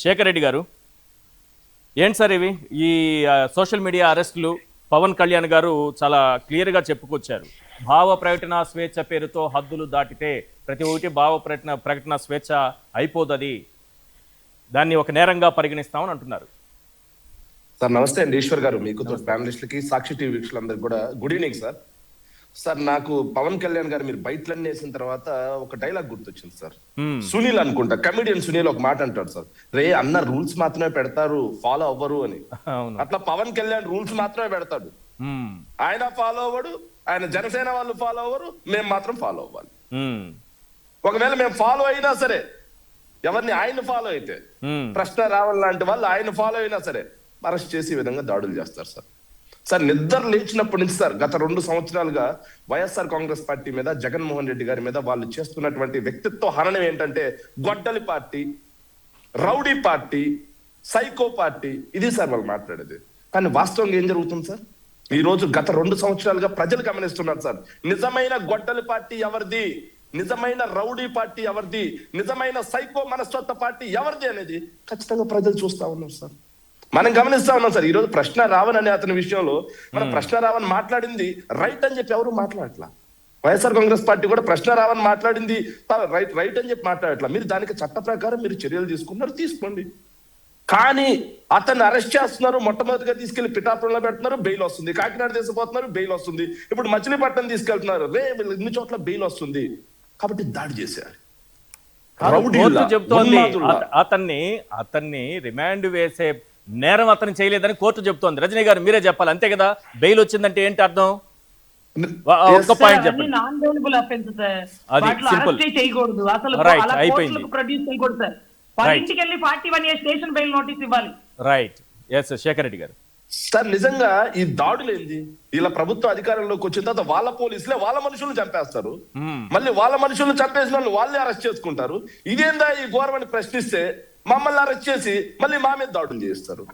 శేఖర్ రెడ్డి గారు, ఏంటి సార్ ఇవి ఈ సోషల్ మీడియా అరెస్టులు? పవన్ కళ్యాణ్ గారు చాలా క్లియర్గా చెప్పుకొచ్చారు. భావ ప్రకటన స్వేచ్ఛ పేరుతో హద్దులు దాటితే ప్రతి ఒక్కటి భావ ప్రకటన స్వేచ్ఛ అయిపోతుంది, దాన్ని ఒక నేరంగా పరిగణిస్తామని అంటున్నారు. సార్ నమస్తే అండి, ఈశ్వర్ గారు, మీకు ఫ్యామిలీస్లకి సాక్షి టీవీ వీక్షకులందరికీ కూడా గుడ్ ఈవినింగ్ సార్. సార్ నాకు పవన్ కళ్యాణ్ గారు మీరు బయటలన్నీ వేసిన తర్వాత ఒక డైలాగ్ గుర్తొచ్చింది సార్. సునీల్ అనుకుంటా, కమిడియన్ సునీల్ ఒక మాట అంటాడు సార్, రే అన్న రూల్స్ మాత్రమే పెడతారు, ఫాలో అవ్వరు అని. అట్లా పవన్ కళ్యాణ్ రూల్స్ మాత్రమే పెడతాడు, ఆయన ఫాలో అవ్వడు, ఆయన జనసేన వాళ్ళు ఫాలో అవ్వరు, మేము మాత్రం ఫాలో అవ్వాలి. ఒకవేళ మేము ఫాలో అయినా సరే, ఎవరిని ఆయన ఫాలో అయితే, ప్రశ్న రావణ్ లాంటి వాళ్ళు ఆయన ఫాలో అయినా సరే అరెస్ట్ చేసి ఈ విధంగా దాడులు చేస్తారు సార్. సార్ నిద్ర లేచినప్పటి నుంచి సార్ గత 2 సంవత్సరాలుగా వైఎస్ఆర్ కాంగ్రెస్ పార్టీ మీద, జగన్మోహన్ రెడ్డి గారి మీద వాళ్ళు చేస్తున్నటువంటి వ్యక్తిత్వ హననం ఏంటంటే గొడ్డలి party, rowdy party, psycho party, ఇది సార్ వాళ్ళు మాట్లాడేది. కానీ వాస్తవంగా ఏం జరుగుతుంది సార్? ఈ రోజు గత 2 సంవత్సరాలుగా ప్రజలు గమనిస్తున్నారు సార్, నిజమైన గొడ్డలి పార్టీ ఎవరిది, నిజమైన రౌడీ పార్టీ ఎవరిది, నిజమైన సైకో మనస్తత్వ పార్టీ ఎవరిది అనేది ఖచ్చితంగా ప్రజలు చూస్తా ఉన్నారు సార్. మనం గమనిస్తా ఉన్నాం సార్. ఈ రోజు ప్రశ్న రావణ్ అనే అతని విషయంలో మన ప్రశ్న రావణ్ మాట్లాడింది రైట్ అని చెప్పి ఎవరు మాట్లాడట్లా. వైఎస్ఆర్ కాంగ్రెస్ పార్టీ కూడా ప్రశ్న రావణ్ మాట్లాడింది రైట్ అని చెప్పి మాట్లాడట్లా. మీరు దానికి చట్ట ప్రకారం మీరు చర్యలు తీసుకున్నారు, తీసుకోండి. కానీ అతన్ని అరెస్ట్ చేస్తున్నారు, మొట్టమొదటిగా తీసుకెళ్లి పిఠాపురంలో పెడుతున్నారు, బెయిల్ వస్తుంది. కాకినాడ తీసుకుపోతున్నారు, బెయిల్ వస్తుంది. ఇప్పుడు మచిలీపట్నం తీసుకెళ్తున్నారు, ఇన్ని చోట్ల బెయిల్ వస్తుంది. కాబట్టి దాడి చేశారు. చెప్తోంది అతన్ని రిమాండ్ వేసే నేరం అతను చేయలేదని కోర్టు చెప్తోంది. రజనీ గారు మీరే చెప్పాలి, అంతే కదా? బెయిల్ వచ్చిందంటే ఏంటి అర్థం? ఒక్క పాయింట్ చెప్పండి. అది సింపుల్, రైట్, అయిపోయింది. రైట్, ఎస్ శేఖర్ రెడ్డి గారు. సార్ నిజంగా ఈ దాడులు ఏంది? ఇలా ప్రభుత్వ అధికారంలోకి వచ్చిన తర్వాత వాళ్ళ పోలీసులే వాళ్ళ మనుషులను చంపేస్తారు, మళ్ళీ వాళ్ళ మనుషులను చంపేసిన వాళ్ళు వాళ్ళే అరెస్ట్ చేసుకుంటారు. ఇదేందా ఈ గవర్నమెంట్ ప్రశ్నిస్తే మమ్మల్ని అరెస్ట్ చేసి మళ్ళీ మా మీద దాడులు చేస్తారు.